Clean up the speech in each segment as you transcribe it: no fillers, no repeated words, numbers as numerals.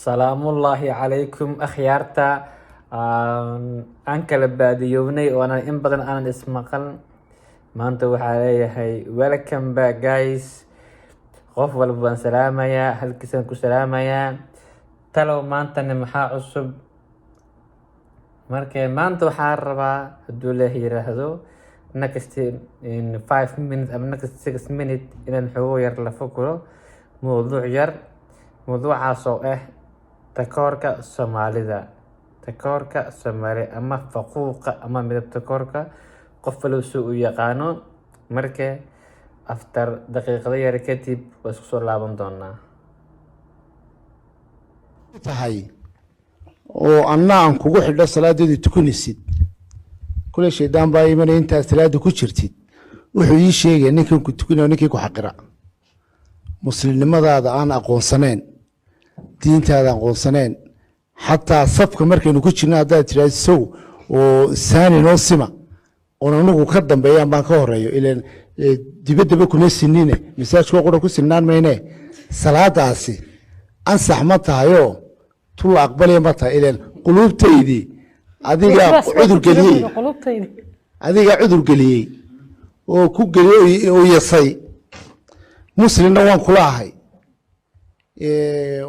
salaamullaahi calaykum akhyaarta aan kala baadiyownay oo aanan in badan aanan ismaqal. maanta waxaa leeyahay welcome back guys. qof walba waan salaamayaa, halkiisaan ku salaamayaa. talow maantana maxaa cusub? marka maanta waxaa rabaa hadduu leeh yiraahdo next in 5 minutes ama next 6 minutes inaan xogo yar la fakuro mowduuc yar. mowduucaas oo ah takoorka Soomaalida, takoorka Soomaali ama faquuqa ama midab takoorka qof walba si uu yaqaano. marka after daqiiqado yar kadib waa isku soo laaban doonaa. tahay oo anna aan kugu xidho salaadeedii tukanaysid kule shaydaan baa imanaya intaad salaada ku jirtid wuxuu ii sheegaya ninkan ku tukanayo ninkii ku xaqira muslimnimadaada aan aqoonsaneen, diintaada aqoonsaneen. xataa safka markaynu ku jirna haddaad tiraahdo sow oo saani noo sima oon anagu ka dambeeyaan baan ka horeeyo ilaan dibaddaba kuma sinine masaajkoo qura ku sinaan mayne salaadaasi ansax ma tahayoo tu la aqbalaya ma tahay ilaan quluubtaydii adigaa cudur geliyey oo ku geliyey oo yasay. muslimna waan kula ahay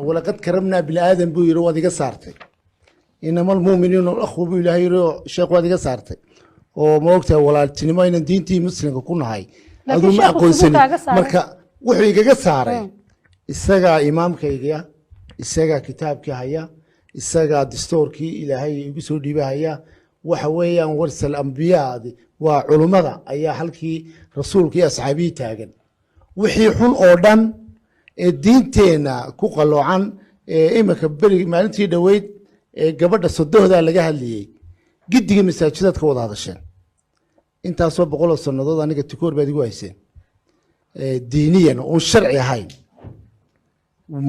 walaqad karamnaa bini aadan buu yidhi waad iga saartay. inama almuuminiina akhwa buu ilaahay yidhi sheekh waad iga saartay oo ma ogtahay walaaltinimo inaan diintii muslimka ku nahay aduu ma aqoonsanin. marka wuxuu igaga saaray isagaa imaamkayga, isagaa kitaabkii haya, isagaa dastuurkii ilaahay igu soo dhiibahaya. waxa weeyaan warsal ambiyaadi waa culummada ayaa halkii rasuulka iyo asxaabihii taagan. wixii xun oo dhan ee diinteenna ku qaloocan iminka beri maalintii dhoweyd ee gabadha sodohdaa laga hadlayey giddiga masaajidaad ka wada hadasheen. intaasoo 100 sannadood aniga tikoor baad igu hayseen diiniyan oon sharci ahayn.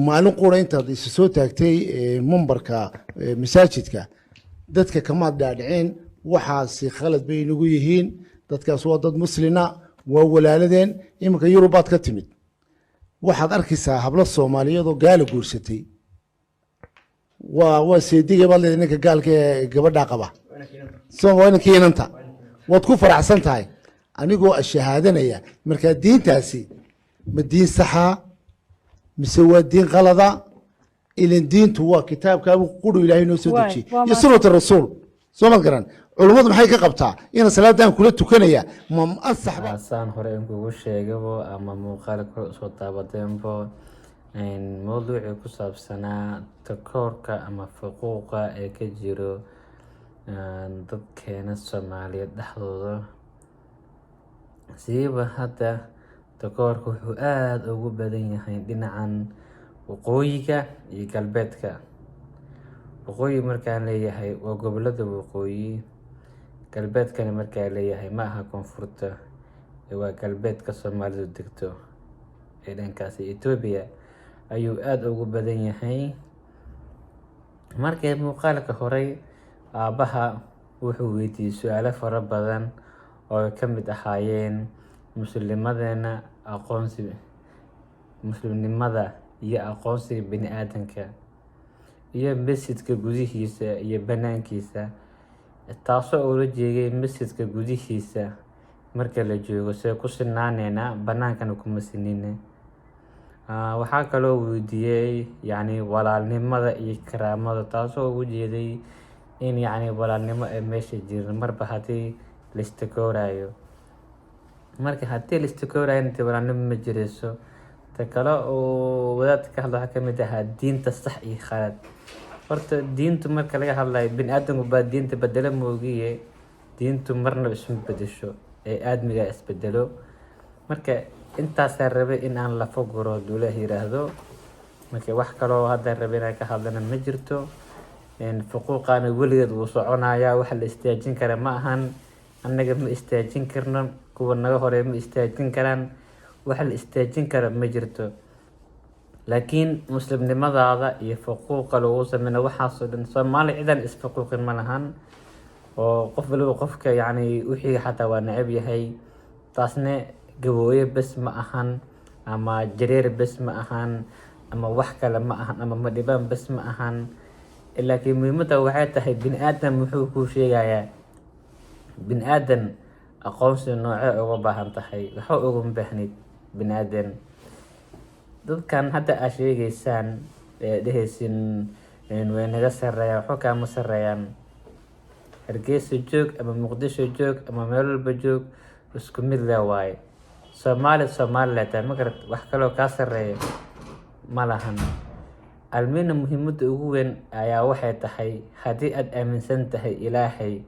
maalin qura intaad isu soo taagtay mumbarka masaajidka dadka kamaad dhaadhiceen waxaasi khalad bay inagu yihiin. dadkaas waa dad muslina, waa walaaladeen. iminka yurubaad ka timid waxaad arkaysaa hablo soomaaliyeed oo gaala guursatay. waa seediga baad leedahay ninka gaalka ee gabadhaa qaba inankiinanta waad ku faraxsan tahay anigoo shahaadanaya. markaa diintaasi ma diin saxaa mise waa diin qalada? ilan diintu waa kitaabkaabu quru ilaahay noo soo dejiyey iyo sunnata rasuul. soo ma garan culummadu maxay ka qabtaa ina salaadan kula tukanaya ma ansaxba? saan hore in kugu sheegabo ama muuqaal kor soo taabateenbo mowduucii ku saabsanaa takoorka ama faquuqa ee ka jiro dadkeena Soomaaliyeed dhexdooda. siiba hadda takoorka wuxuu aada ugu badan yahay dhinacan waqooyiga iyo galbeedka. waqooyi markaan leeyahay waa gobolada waqooyi, galbeedkana markaan leeyahay ma aha koonfurta waa galbeedka Soomaalidu degto ee dhankaasi Ethiopia ayuu aada ugu badan yahay. markay muuqaalka horey aabbaha wuxuu weydiiyey su-aalo fara badan oo ka mid ahaayeen muslimnimadeenna, muslimnimada iyo aqoonsiga bini aadanka iyo masjidka gudihiisa iyo banaankiisa. taasoo ula jeegay masjidka gudihiisa marka la joogo see ku sinaaneena, banaankana kuma sinine. waxaa kaloo weydiiyey yacni walaalnimada iyo karaamada, taasoo ugu jeeday in yacni walaalnimo ay meesha jirin marba haddii laistakoorayo. marka haddii laistakoorayo inta walaalnimo ma jirayso. ta kale oo wadaadka ka hadla waxaa kamid ahaa diinta sax iyo khalad. horta diintu marka laga hadlayo bini aadamku baa diinta bedelo moogiye diintu marna isma bedesho ee aadmiga isbedelo. marka intaasaa rabay in aan la foguro duulah yiraahdo. marka wax kaloo hadda rabay inaan ka hadlana ma jirto. faquuqaana weligeed wuu soconayaa, wax la istaajin kara ma ahan. annaga ma istaajin karno, kuwa naga hore ma istaajin karaan. wax la istaajin kara ma jirto. laakiin muslimnimadaada iyo faquuqa lagu sameyna waxaasoo dhan Soomaali cidan isfaquuqin ma lahan. oo qof waliba qofka yacni wixii xataa waa necab yahay. taasne gabooye bes ma ahan ama jareer bes ma ahan ama wax kale ma ahan, ama ma dhibaan bas ma ahan. laakiin muhiimadda waxay tahay bini aadan muxuu kuu sheegayaa. bini aadan aqoonsi noocee uga baahan tahay, waxa uguma baahnid bini aadan. dadkan hadda aad sheegaysaan dhehaysin way naga sareeyaan, waxba kaama sareeyaan. Hargeysa joog ama Muqdisho joog ama meel walba joog, isku mid le waaye. Soomaali le tahay, ma garat wax kaloo kaa sareeya ma lahan. almina muhiimadda ugu weyn ayaa waxay tahay, haddii aad aaminsan tahay ilaahay,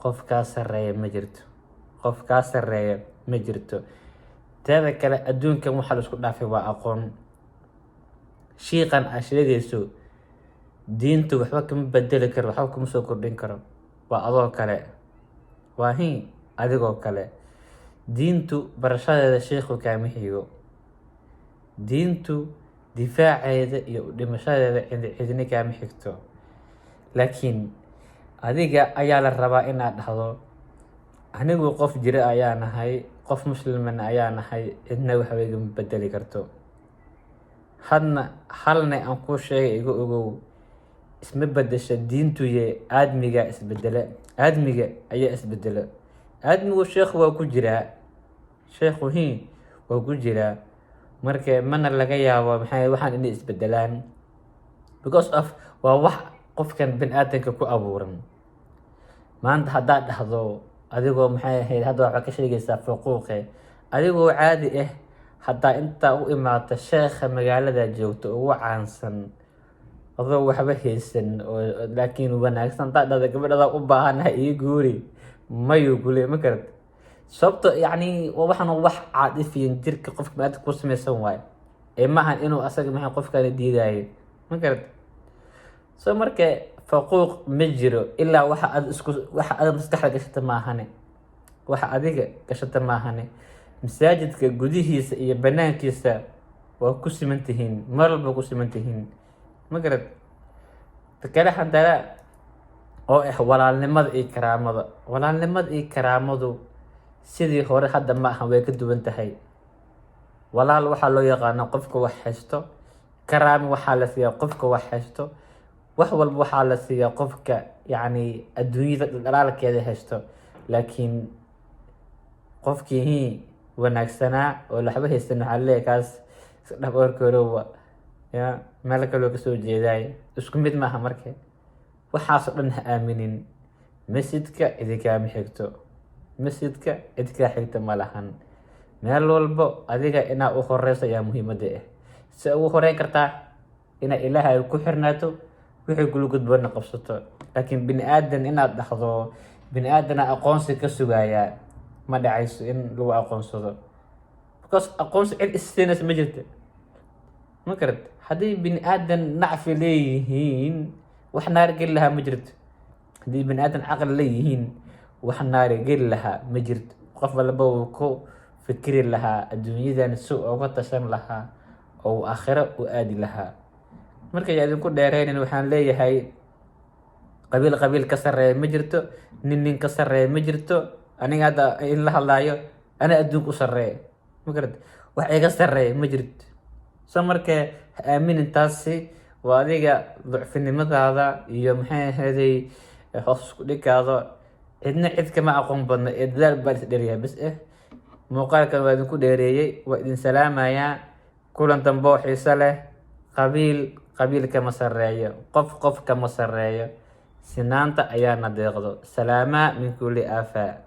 qof kaa sareeya ma jirto, qof kaa sareeya ma jirto. teeda kale adduunkan waxaa la isku dhaafay waa aqoon. shiiqan aad sheegayso diintu waxba kama bedeli karo, waxba kuma soo kordhin karo. waa adoo kale, waa adigoo kale. diintu barashadeeda sheekhu kaama xigo, diintu difaaceeda iyo dhimashadeeda cidina kaama xigto. laakiin adiga ayaa la rabaa inaad dhahdo, anigu qof jira ayaa nahay, qof muslimana ayaa nahay, cidna waxba igama bedeli karto. halna aan kuu sheegay iga ogow, isma bedesha diintuye aadmiga isbedela. aadmiga ayaa isbedela. aadmigu sheekhu waa ku jiraa, sheekhu waa ku jiraa. marka mana laga yaabo waxaan inay isbedelaan, because of waa wax qofkan bini-aadanka ku abuuran. maanta haddaad dhahdo adigoo hadda waxaa ka sheegaysaa faquuqe, adigoo caadi haddaa intaa u imaata sheekha magaalada joogto ugu caansan, adoo waxba haysan laakiin wanaagsan, haddaa dhahda gabadhada u baahanahay ii guuri, mayuu gule ma garat. sababto waxaan wax caadifiyan jirka qofka biniadamka ku samaysan waayo, maahan inuu asaga qofkana diidaayo ma garat. so marka faquuq ma jiro ilaa waxa aad maskaxda gashata maahane, waxa adiga gashata maahane. masaajidka gudihiisa iyo banaankiisa waa ku siman tihiin, mar walba ku siman tihiin ma garat. kale hadana oo walaalnimada iyo karaamada. walaalnimada iyo karaamadu sidii hore hadda ma aha, way ka duwan tahay. walaal waxaa loo yaqaana qofka wax haysto, karaamo waxaa la siiyaa qofka wax haysto, wax walba waxaa la siiyaa qofka adduunyada dhalaalkeeda haysto. laakiin qofkii wanaagsanaa oo waxba haysan waxaa leeyahay kaas dhab orkorowa meel kaloo kasoo jeedaay, isku mid maaha. marka waxaasoo dhan ha aaminin. masjidka idinkaama xigto, masjidka idinkaa xigta ma lahan. meel walbo adiga inaa u horeyso ayaa muhiimada si ugu horeyn kartaa inaa ilaahay ku xirnaato, wixii kula gudboona qabsato. laakiin bini-aadan inaad dhahdo bini-aadana aqoonsi ka sugayaa, ma dhacayso in lagu aqoonsado, because aqoonsi cid isiinaysa ma jirta ma garat. haddii bini-aadan nacfi leeyihiin, wax naari geli lahaa ma jirto. haddii bini-aadan caqli leeyihiin, wax naari geli lahaa ma jirto. qof walba wuu ku fikiri lahaa adduunyadan si uga tashan lahaa oo aakhiro u aadi lahaa. marka yaa idinku dheereynin, waxaan leeyahay qabiil ka sareeya ma jirto, nin ka sareeya ma jirto. aniga hadda in la hadlaayo ana adduunka u sareeya ma garat, wax iga sareeya ma jirto. so marka ha aaminin taasi, waa adiga ducfinimadaada iyo hoos isku dhigkaado. cidna cid kama aqoon badna, dadaal baa is dheeryahay bas. muuqaalkan waa idinku dheereeyey, waa idin salaamayaa. kulan dambe oo xiiso leh. qabiil kama sareeyo, qof kama sareeyo. sinaanta ayaana deeqdo. salaamaa min kulli aafaa.